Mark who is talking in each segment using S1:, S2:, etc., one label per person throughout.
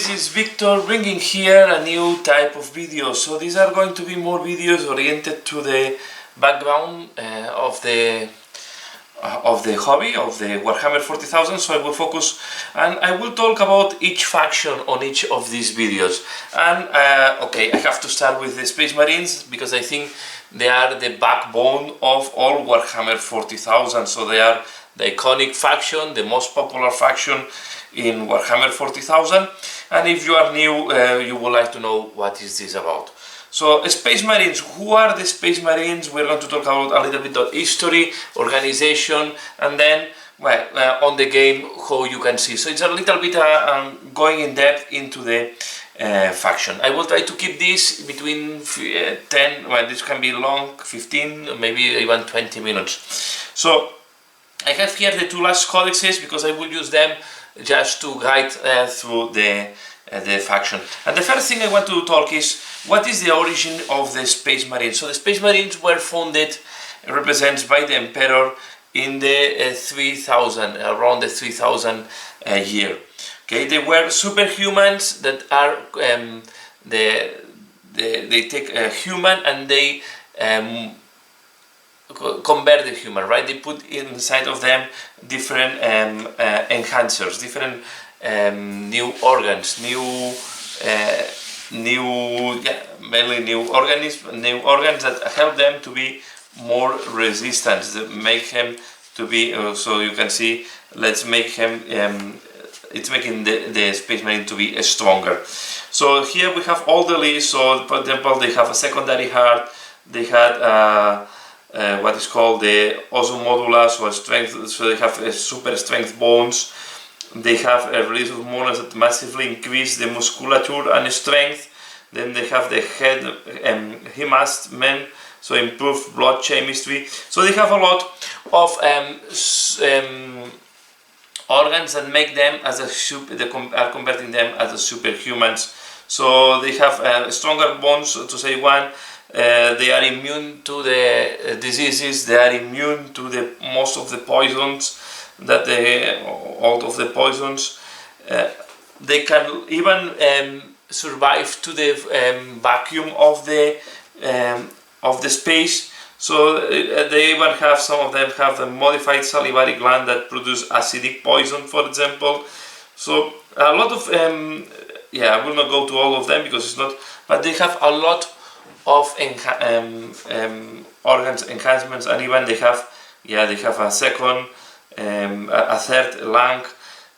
S1: this is Victor bringing here a new type of video. So these are going to be more videos oriented to the background of the hobby of the Warhammer 40,000. So I will focus and I will talk about each faction on each of these videos. And okay, I have to start with the Space Marines because I think they are the backbone of all Warhammer 40,000. So they are the iconic faction, the most popular faction in Warhammer 40,000. And if you are new, you would like to know what is this about. So Space Marines, who are the Space Marines? We're going to talk about a little bit of history, organization, and then on the game how you can see. So it's a little bit going in depth into the faction. I will try to keep this between 10, well, this can be long, 15, maybe even 20 minutes. So I have here the two last codexes because I will use them just to guide through the faction. And the first thing I want to talk is what is the origin of the Space Marines. So the Space Marines were founded, represented by the Emperor in the 3000, around the 3000 year. Okay, they were superhumans that are they take a human and they convert the human, right? They put inside of them different enhancers, different new organs, mainly new organs that help them to be more resistant, that make them to be, so you can see, let's make him, it's making the Space Marine to be stronger. So here we have all the list. So for example, they have a secondary heart, they had what is called the osmodulus or strength, so they have super strength bones. They have a release of hormones that massively increase the musculature and strength. Then they have the head hemasmen, so improved blood chemistry. So they have a lot of organs that make them as are converting them as a superhumans. So they have stronger bones, to say one. They are immune to the diseases. They are immune to the most of the poisons. All of the poisons. They can even survive to the vacuum of the space. So they even have, some of them have a modified salivary gland that produce acidic poison, for example. So a lot of I will not go to all of them because it's not, but they have a lot of organs enhancements, and even they have a second, a third lung,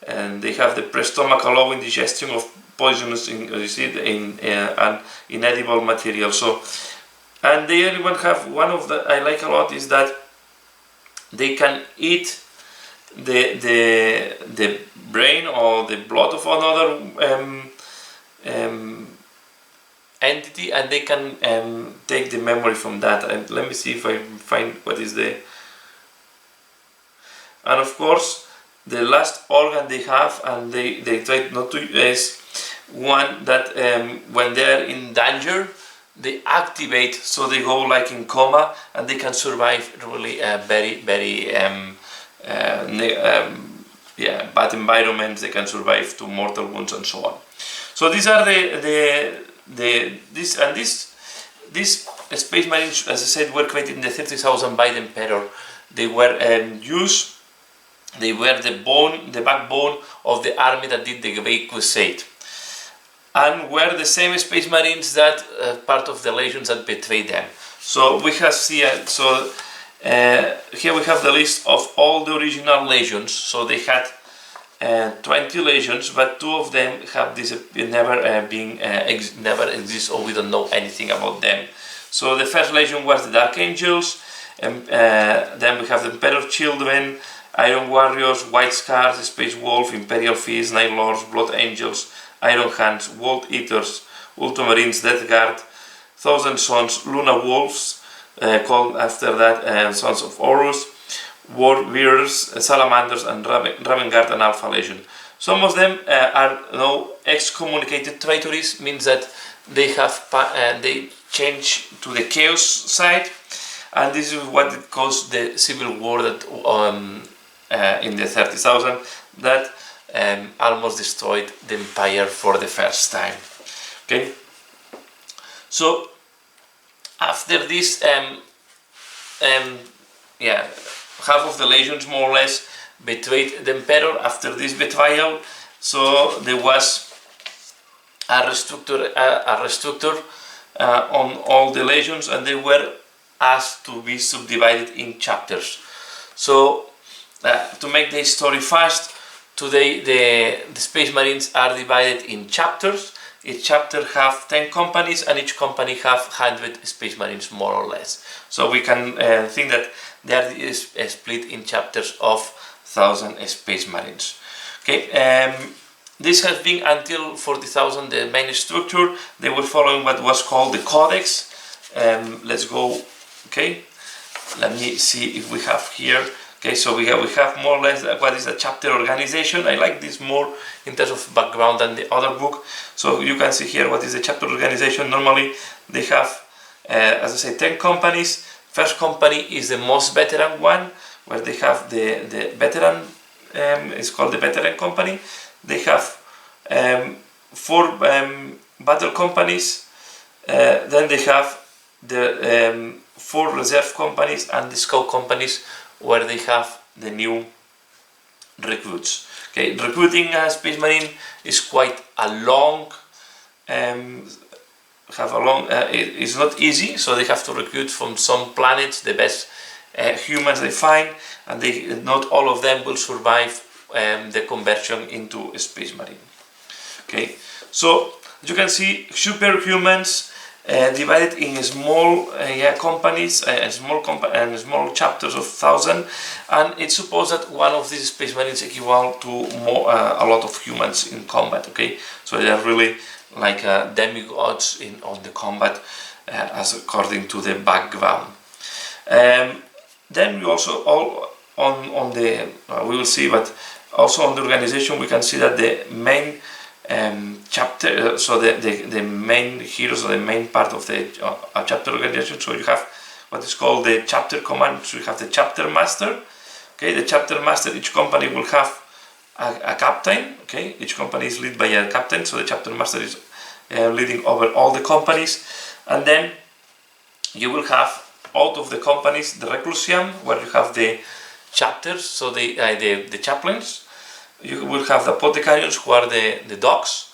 S1: and they have the pre-stomach allowing digestion of poisonous in inedible material. So, and they even have one of the I like a lot is that they can eat the brain or the blood of another entity, and they can take the memory from that. And let me see if I find what is the. And of course, the last organ they have, and they try not to, is one that when they're in danger, they activate, so they go like in coma, and they can survive really very bad environments. They can survive to mortal wounds and so on. So these are these Space Marines, as I said, were created in the 30,000 by the Emperor. They were used. They were the backbone of the army that did the Great Crusade, and were the same Space Marines that part of the legions that betrayed them. So we have here. So here we have the list of all the original legions. So they had 20 legions, but 2 of them have never exist, or we don't know anything about them. So the first legion was the Dark Angels, and then we have the Emperor Children, Iron Warriors, White Scars, Space Wolf, Imperial Feast, Night Lords, Blood Angels, Iron Hands, World Eaters, Ultramarines, Death Guard, Thousand Sons, Luna Wolves, called after that Sons of Horus, War Bearers, Salamanders, and Raven Guard and Alpha Legion. Some of them are now excommunicated traitors, means that they have they change to the Chaos side, and this is what it caused the civil war that in the 30,000, that almost destroyed the empire for the first time. Okay, so after this, half of the legions more or less betrayed the emperor. After this betrayal, so there was a restructure on all the legions, and they were asked to be subdivided in chapters. So to make the story fast, today the Space Marines are divided in chapters. Each chapter have 10 companies, and each company have 100 Space Marines more or less. So we can think that they are split in chapters of 1,000 Space Marines. Okay. This has been until 40,000 the main structure. They were following what was called the Codex. Let's go. Okay, let me see if we have here. Okay, so we have more or less what is a chapter organization. I like this more in terms of background than the other book. So you can see here what is the chapter organization. Normally they have, as I say, 10 companies. First company is the most veteran one, where they have the veteran. It's called the veteran company. They have 4 battle companies. Then they have the 4 reserve companies and the scout companies, where they have the new recruits. Okay, recruiting a Space Marine is quite a long, it's not easy. So they have to recruit from some planets the best humans they find, and not all of them will survive the conversion into a Space Marine. Okay, so you can see superhumans divided in small companies and small chapters of 1,000, and it's supposed that one of these Space Marines equal to a lot of humans in combat. Okay, so they are really like demigods on the combat, as according to the background. Then we also we will see, but also on the organization we can see that the main chapter, so the main heroes, or the main part of the chapter organization. So you have what is called the chapter command. So you have the chapter master. Okay, the chapter master. Each company will have a captain. Okay, each company is led by a captain. So the chapter master is leading over all the companies, and then you will have out of the companies the reclusium, where you have the chapters. So the chaplains. You will have the apothecarians, who are the docs.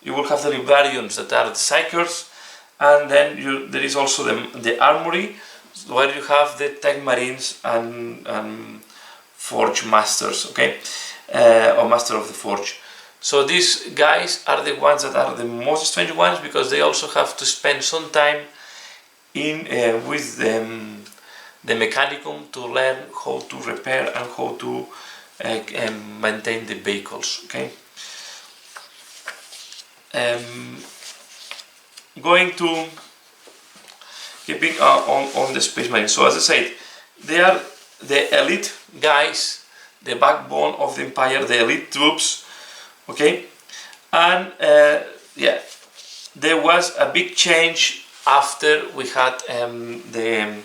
S1: You will have the librarians, that are the psychers, and then there is also the armory, where you have the tech marines and forge masters. Okay, or master of the forge. So these guys are the ones that are the most strange ones, because they also have to spend some time with the mechanicum to learn how to repair and how to maintain the vehicles. Okay, going to keeping on the Space Marine. So as I said, they are the elite guys, the backbone of the empire, the elite troops. Okay, and there was a big change after we had the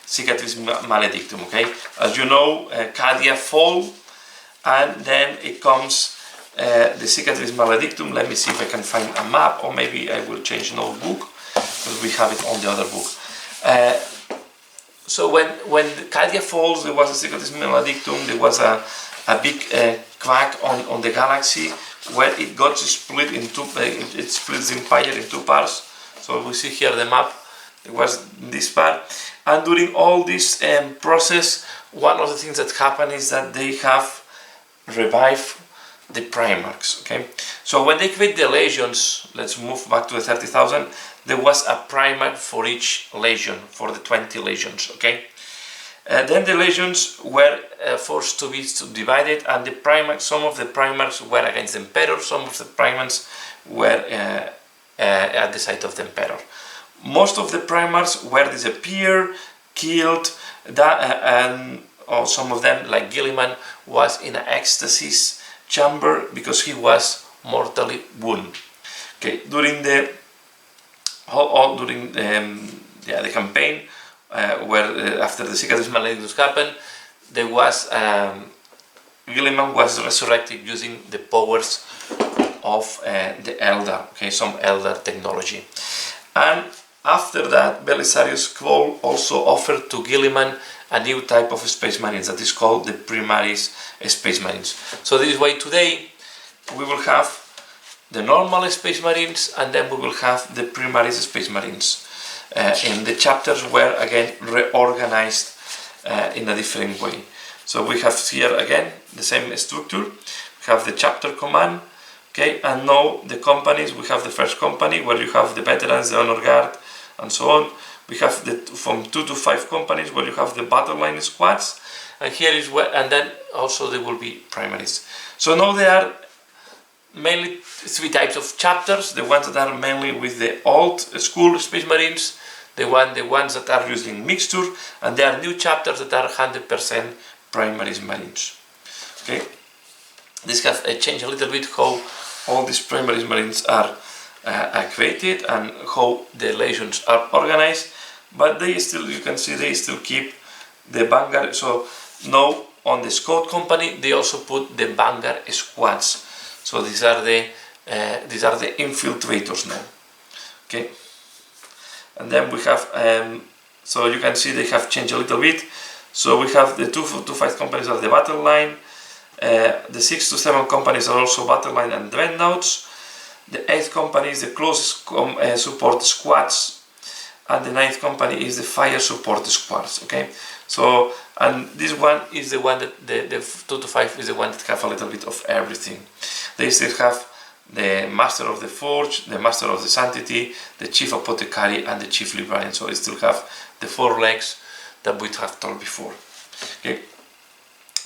S1: Cicatrice Maledictum. Okay, as you know, Cadia fall. And then it comes the Cicatrice Maledictum. Let me see if I can find a map, or maybe I will change notebook, because we have it on the other book. So when Cadia falls, there was a Cicatrice Maledictum. There was a big crack on the galaxy, where it got split in two. It splits the empire in 2 parts. So we see here the map. There was this part, and during all this process, one of the things that happened is that they have revive the Primarchs. Okay, so when they create the legions, let's move back to the 30,000. There was a Primarch for each legion, for the 20 legions. Okay, then the legions were forced to be subdivided, and the Primarchs, some of the Primarchs were against the Emperor, some of the Primarchs were at the side of the Emperor. Most of the Primarchs were disappeared, killed, or some of them, like Gilliman, was in an ecstasy chamber because he was mortally wounded. Okay, during the campaign, where after the Cicatrice Maledictus happened, there was Gilliman was resurrected using the powers of the Elder, okay, some Elder technology. And after that, Belisarius Kvoll also offered to Gilliman a new type of Space Marines that is called the Primaris Space Marines. So this is why today we will have the normal Space Marines, and then we will have the Primaris Space Marines. And the chapters were again reorganized in a different way. So we have here again the same structure. We have the chapter command, okay, and now the companies. We have the first company where you have the veterans, the honor guard, and so on. We have from 2 to 5 companies where you have the battle line squads, and here is where, and then also there will be primaries. So now there are mainly 3 types of chapters: the ones that are mainly with the old school Space Marines, the ones that are using mixture, and there are new chapters that are 100% primaries Marines. Okay, this has changed a little bit how all these primaries Marines are created and how the legions are organized, but they still, you can see, they still keep the vanguard. So now on the scout company they also put the vanguard squads. So these are the infiltrators now. Okay, and then we have so you can see they have changed a little bit. So we have the 2 to 5 companies are the battle line, the 6 to 7 companies are also battle line and dreadnoughts. The 8th company is the closest support squads, and the 9th company is the fire support squads. Okay, so, and this one is the one that the 2 to 5 is the one that have a little bit of everything. They still have the master of the forge, the master of the sanctity, the chief apothecary, and the chief librarian. So they still have the 4 legs that we have told before. Okay,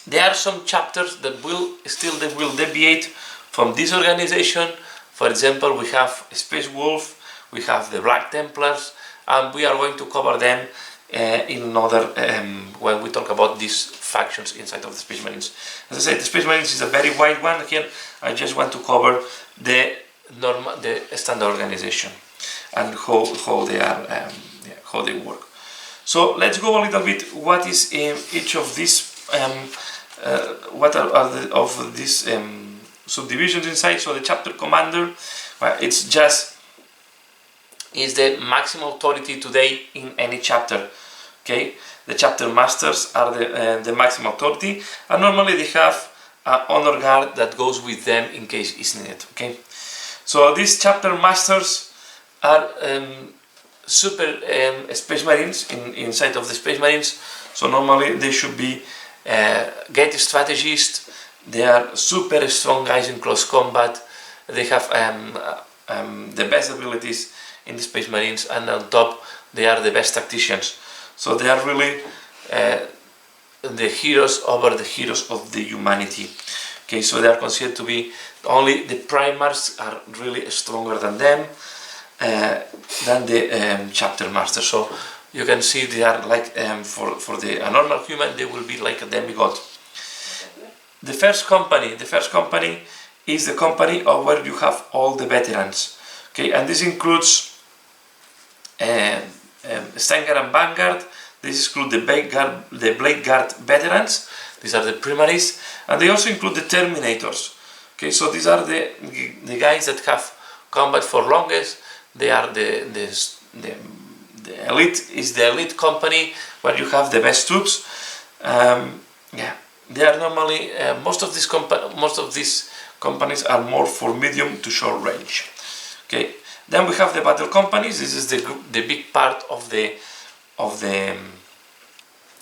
S1: there are some chapters that will deviate from this organization. For example, we have Space Wolf, we have the Black Templars, and we are going to cover them in another when we talk about these factions inside of the Space Marines. As I said, the Space Marines is a very wide one. Again, I just want to cover the standard organization and how they are, how they work. So let's go a little bit. What is in each of these? What are these subdivisions inside? So the chapter commander, it's just is the maximum authority today in any chapter. Okay, the chapter masters are the maximum authority, and normally they have an honor guard that goes with them in case it's needed. Okay, so these chapter masters are super Space Marines inside of the Space Marines. So normally they should be great strategists. They are super strong guys in close combat. They have the best abilities in the Space Marines, and on top they are the best tacticians. So they are really the heroes over the heroes of the humanity. Okay, so they are considered to be only the primars are really stronger than them, than the chapter masters. So you can see they are like for a normal human they will be like a demigod. The first company is the company of where you have all the veterans. Okay, and this includes Stengar and Vanguard. This includes the Blade Guard veterans. These are the primaries, and they also include the Terminators. Okay, so these are the guys that have combat for longest. They are the elite. Is the elite company where you have the best troops. Yeah, they are normally most of these companies are more for medium to short range. Okay, then we have the battle companies. This is the big part of the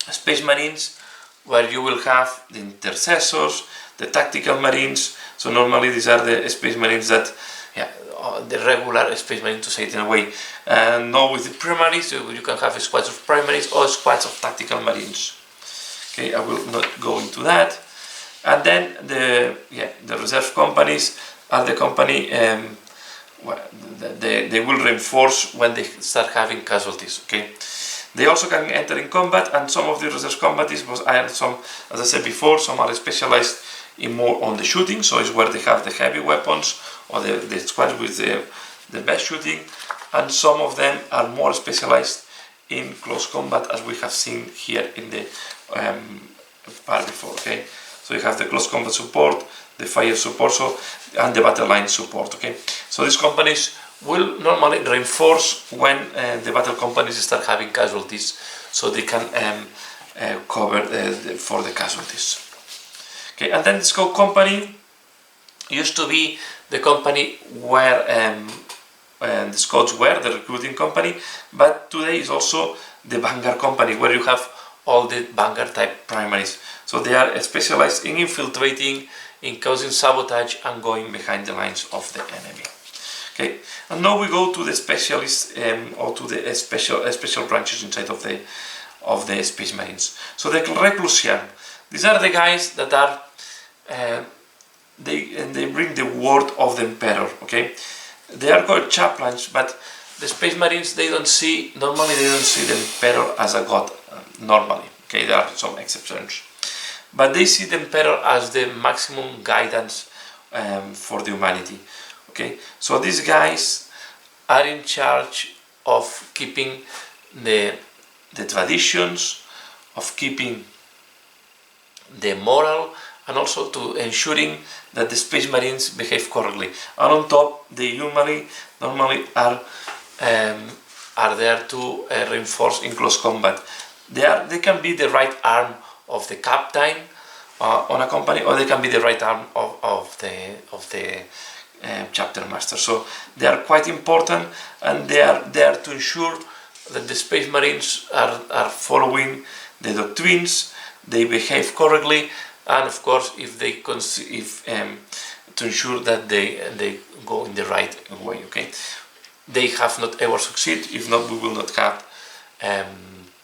S1: Space Marines, where you will have the intercessors, the tactical marines. So normally these are the Space Marines that, the regular Space Marine, to say it in a way. And now with the primaries, you can have squads of primaries or squads of tactical marines. Okay, I will not go into that. And then the reserve companies are the company they will reinforce when they start having casualties. Okay, they also can enter in combat, and some of the reserve combatants as I said before, some are specialized in more on the shooting. So it's where they have the heavy weapons or the squads with the best shooting, and some of them are more specialized in close combat, as we have seen here in the part before. Okay, So you have the close combat support, the fire support, and the battle line support. Okay, so these companies will normally reinforce when the battle companies start having casualties, so they can cover for the casualties. Okay, and then the scout company used to be the company where the scouts were the recruiting company, but today is also the vanguard company, where you have all the vanguard type primaries. So they are specialized in infiltrating, in causing sabotage, and going behind the lines of the enemy. Okay, and now we go to the specialists or to the special branches inside of the Space Marines. So the Reclusian, these are the guys that are they bring the word of the Emperor. Okay, they are called chaplains, but the Space Marines, normally they don't see the Emperor as a god. Normally, okay, there are some exceptions, but they see the Emperor as the maximum guidance for the humanity. Okay, so these guys are in charge of keeping the traditions, of keeping the moral, and also to ensuring that the Space Marines behave correctly. And on top, they normally are there to reinforce in close combat. They can be the right arm of the captain on a company, or they can be the right arm of the chapter master. So they are quite important, and they are there to ensure that the Space Marines are following the doctrines, they behave correctly, and of course, to ensure that they go in the right way. Okay, they have not ever succeed. If not, we will not have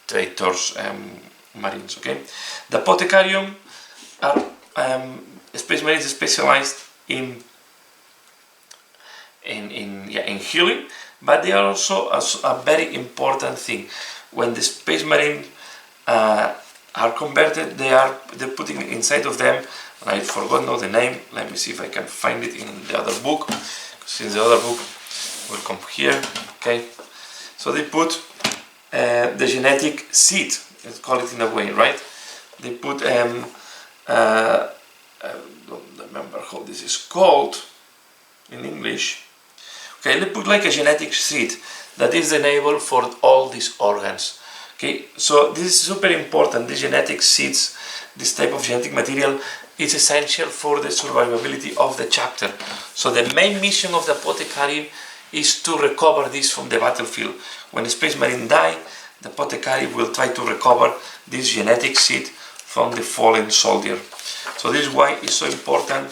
S1: traitors Marines. Okay, the Apothecarium are Space Marines specialized in healing, but they are also a very important thing. When the Space Marine are converted, they're putting inside of them, and I forgot now the name. Let me see if I can find it in the other book, since the other book will come here. Okay, so they put the genetic seed, let's call it in a way, right? They put I don't remember how this is called in English. Okay, they put like a genetic seed that is enabled for all these organs. Okay, so this is super important. The genetic seeds, this type of genetic material, is essential for the survivability of the chapter. So the main mission of the Apothecary is to recover this from the battlefield. When a Space Marine die, the Apothecary will try to recover this genetic seed from the fallen soldier. So this is why it's so important,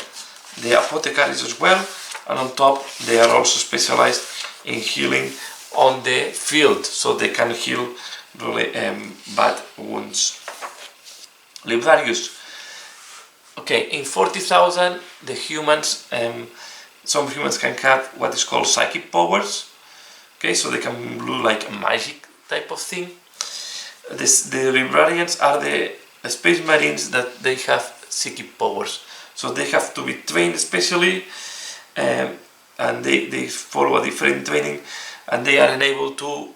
S1: the Apothecaries as well, and on top they are also specialized in healing on the field, so they can heal really bad wounds. Libdarius. Okay, in 40,000 the humans, some humans can have what is called psychic powers. Okay, so they can do like a magic type of thing. The librarians are the Space Marines that they have psychic powers. So they have to be trained especially, and they follow a different training, and they are enabled to,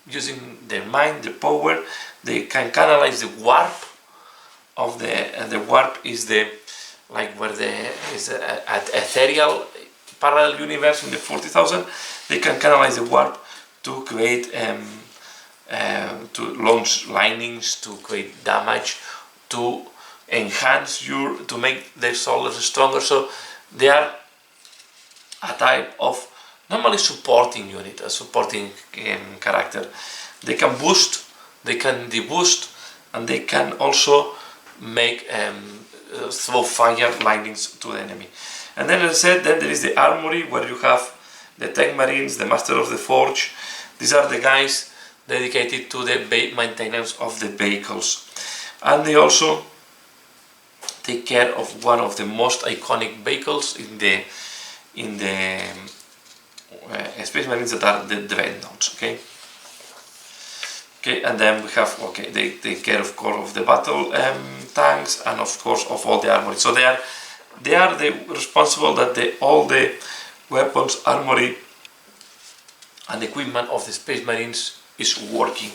S1: using their mind, their power, they can canalize the warp of and the warp is the, like where is at ethereal parallel universe in the 40,000, they can canalize the warp to create, to launch lightnings, to create damage, to enhance to make their soldiers stronger. So they are a type of normally supporting unit, a supporting character. They can boost, they can deboost, and they can also make throw fire lightnings to the enemy. And then, as I said, then there is the armory, where you have the tank marines, the master of the forge. These are the guys dedicated to the maintenance of the vehicles, and they also take care of one of the most iconic vehicles in the Space Marines, that are the dreadnoughts. Okay, and then we have, they take care of course of the battle tanks, and of course of all the armory. So they are the responsible that all the weapons, armory, and equipment of the Space Marines is working.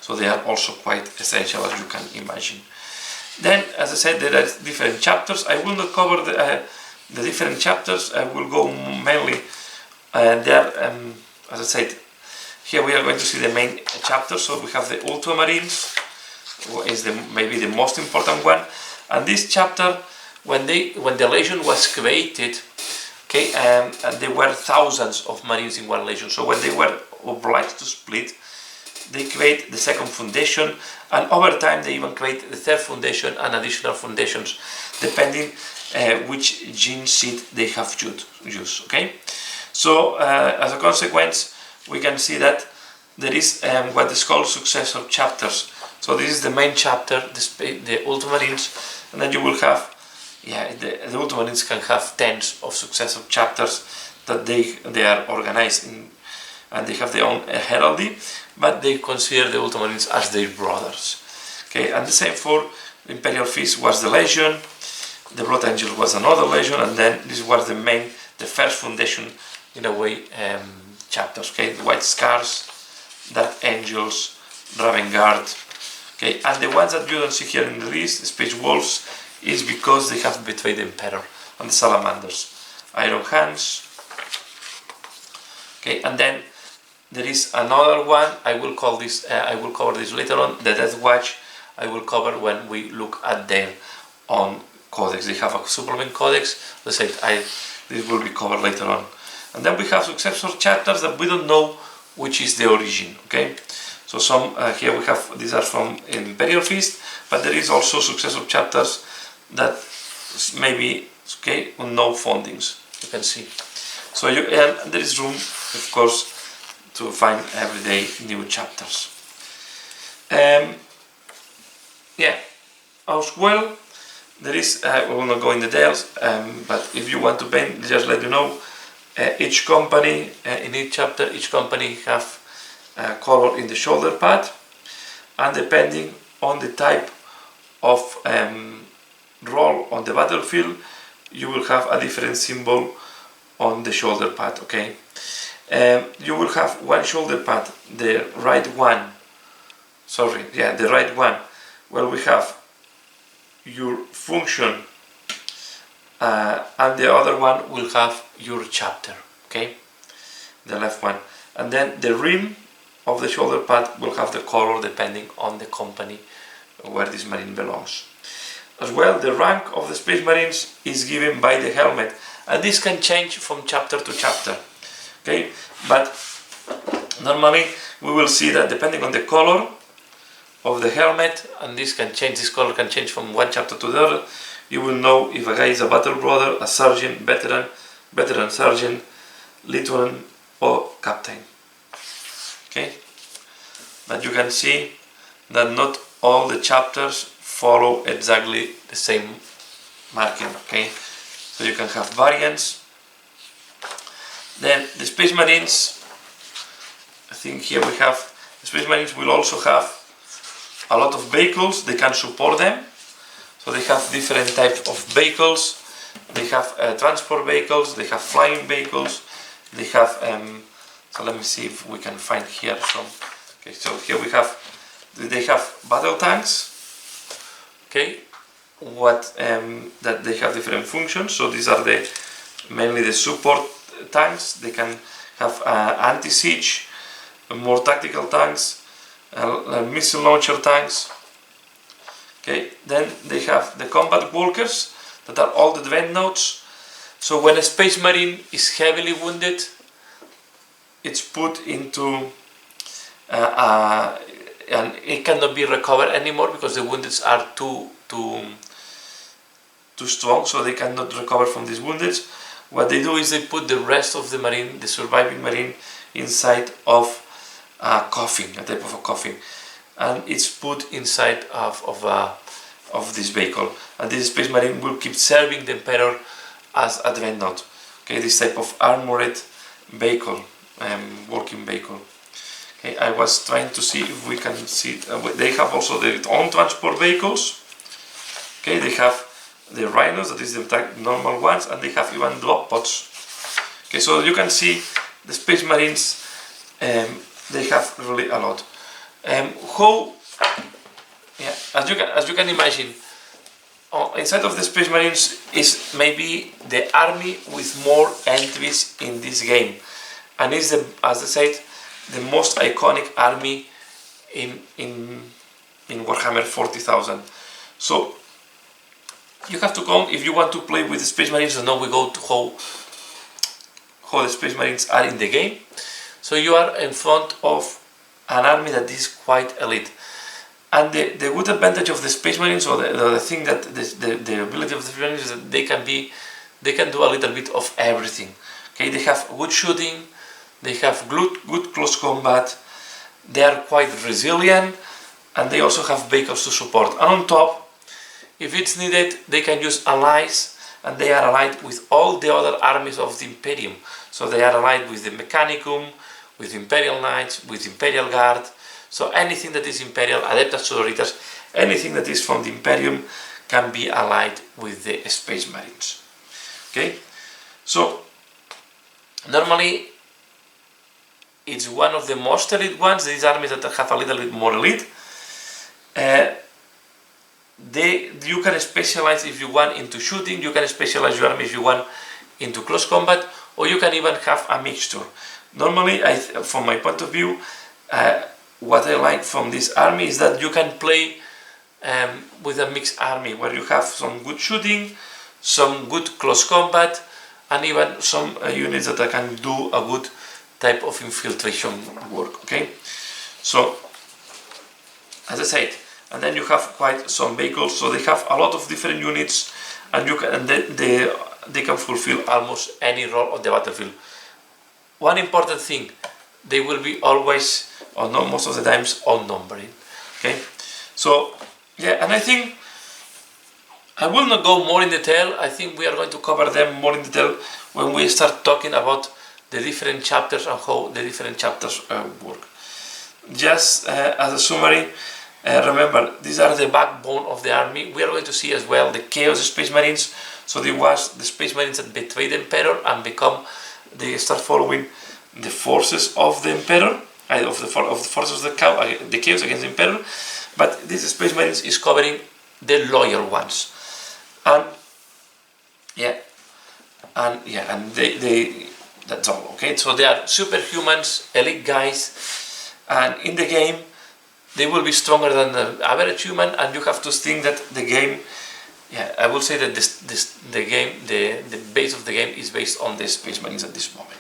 S1: So they are also quite essential, as you can imagine. Then, as I said, there are different chapters. I will not cover the different chapters. I will go mainly there. As I said, here we are going to see the main chapter. So we have the Ultramarines, is maybe the most important one. And this chapter, when the Legion was created, okay, and there were thousands of Marines in one Legion. So when they were obliged to split, they create the second foundation, and over time they even create the third foundation and additional foundations, depending which gene seed they have used. Okay, so as a consequence, we can see that there is what is called successor chapters. So this is the main chapter, the Ultramarines, and then you will have, the Ultramarines can have tens of successor chapters that they are organized in, and they have their own heraldry, but they consider the Ultramarines as their brothers. Okay, and the same for Imperial Fist was the Legion, the Blood Angel was another Legion, and then this was the first foundation, in a way, chapters. Okay, the White Scars, Dark Angels, Raven Guard. Okay, and the ones that you don't see here in the list, the Space Wolves, is because they have betrayed the Emperor, and the Salamanders, Iron Hands. Okay, and then there is another one. I will cover this later on. The Death Watch I will cover when we look at their own codex. They have a supplement codex. Let's say this will be covered later on. And then we have successor chapters that we don't know which is the origin. Okay, so some here we have, these are from Imperial Fist, but there is also successor chapters that maybe, okay, unknown foundings. You can see. So and there is room, of course, to find every day new chapters. As well, there is, we will not go in details, but if you want to paint, just let you know, each company, in each chapter, each company have a color in the shoulder pad, and depending on the type of role on the battlefield, you will have a different symbol on the shoulder pad. Okay. You will have one shoulder pad, the right one, where we have your function, and the other one will have your chapter, okay, the left one, and then the rim of the shoulder pad will have the color depending on the company where this marine belongs. As well, the rank of the Space Marines is given by the helmet, and this can change from chapter to chapter. Okay, but normally we will see that depending on the color of the helmet, and this color can change from one chapter to the other, you will know if a guy is a battle brother, a sergeant, veteran sergeant, lieutenant, or captain. Okay, but you can see that not all the chapters follow exactly the same marking. Okay, so you can have variants. Then the Space Marines, I think here we have, the Space Marines will also have a lot of vehicles, they can support them. So they have different types of vehicles. They have transport vehicles, they have flying vehicles, they have, so let me see if we can find here some. Okay, so here they have battle tanks, okay, that they have different functions. So these are mainly the support tanks. They can have anti-siege, more tactical tanks, missile launcher tanks. Okay, then they have the combat walkers that are all the dreadnoughts. So when a Space Marine is heavily wounded, it's put into and it cannot be recovered anymore because the woundeds are too strong, so they cannot recover from these woundeds. What they do is they put the rest of the marine, the surviving marine, inside of a coffin, a type of a coffin, and it's put inside of this vehicle. And this Space Marine will keep serving the Emperor as a dreadnought. Okay, this type of armored vehicle, working vehicle. Okay, I was trying to see if we can see. They have also their own transport vehicles. Okay, they have the rhinos, that is the normal ones, and they have even drop pods. Okay, so you can see the Space Marines, they have really a lot. As you can imagine, inside of the Space Marines is maybe the army with more entries in this game, and is the, as I said, the most iconic army in Warhammer 40,000. So you have to come if you want to play with the Space Marines, and now we go to how the Space Marines are in the game. So you are in front of an army that is quite elite. And the good advantage of the Space Marines, or the thing that the ability of the Space Marines, is that they can do a little bit of everything. Okay, they have good shooting, they have good close combat, they are quite resilient, and they also have vehicles to support. And on top, if it's needed, they can use allies, and they are allied with all the other armies of the Imperium. So they are allied with the Mechanicum, with Imperial Knights, with Imperial Guard. So anything that is Imperial, Adeptus Sororitas, anything that is from the Imperium can be allied with the Space Marines. Okay, so normally it's one of the most elite ones. These armies that have a little bit more elite. You can specialize if you want into shooting, you can specialize your army if you want into close combat, or you can even have a mixture. Normally, from my point of view, what I like from this army is that you can play with a mixed army where you have some good shooting, some good close combat, and even some units that can do a good type of infiltration work. Okay, so as I said, and then you have quite some vehicles, so they have a lot of different units, and they can fulfill almost any role on the battlefield. One important thing, they will be always, or no, most of the times, outnumbering. Okay, so yeah, and I think I will not go more in detail. I think we are going to cover them more in detail when we start talking about the different chapters and how the different chapters work. Just as a summary, remember, these are the backbone of the army. We are going to see as well the Chaos Space Marines. So there was the Space Marines that betrayed the Emperor and they start following the forces of the Emperor, of the forces of the Chaos against the Emperor. But this Space Marines is covering the loyal ones, and that's all. Okay, so they are superhumans, elite guys, and in the game they will be stronger than the average human. And you have to think that the game, I will say that the base of the game is based on the Space Marines at this moment.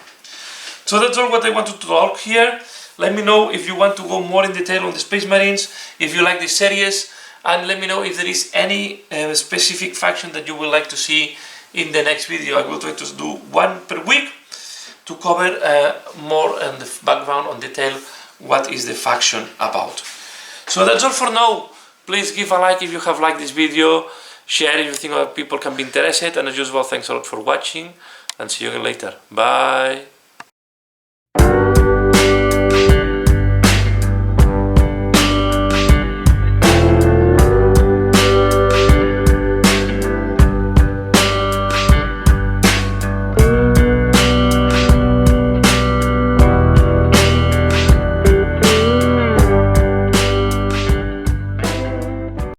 S1: So that's all what I wanted to talk here. Let me know if you want to go more in detail on the Space Marines, if you like this series, and let me know if there is any specific faction that you would like to see in the next video. I will try to do one per week to cover more on the background, on detail, what is the faction about. So that's all for now. Please give a like if you have liked this video, share if you think other people can be interested, and as usual, thanks a lot for watching, and see you again later. Bye!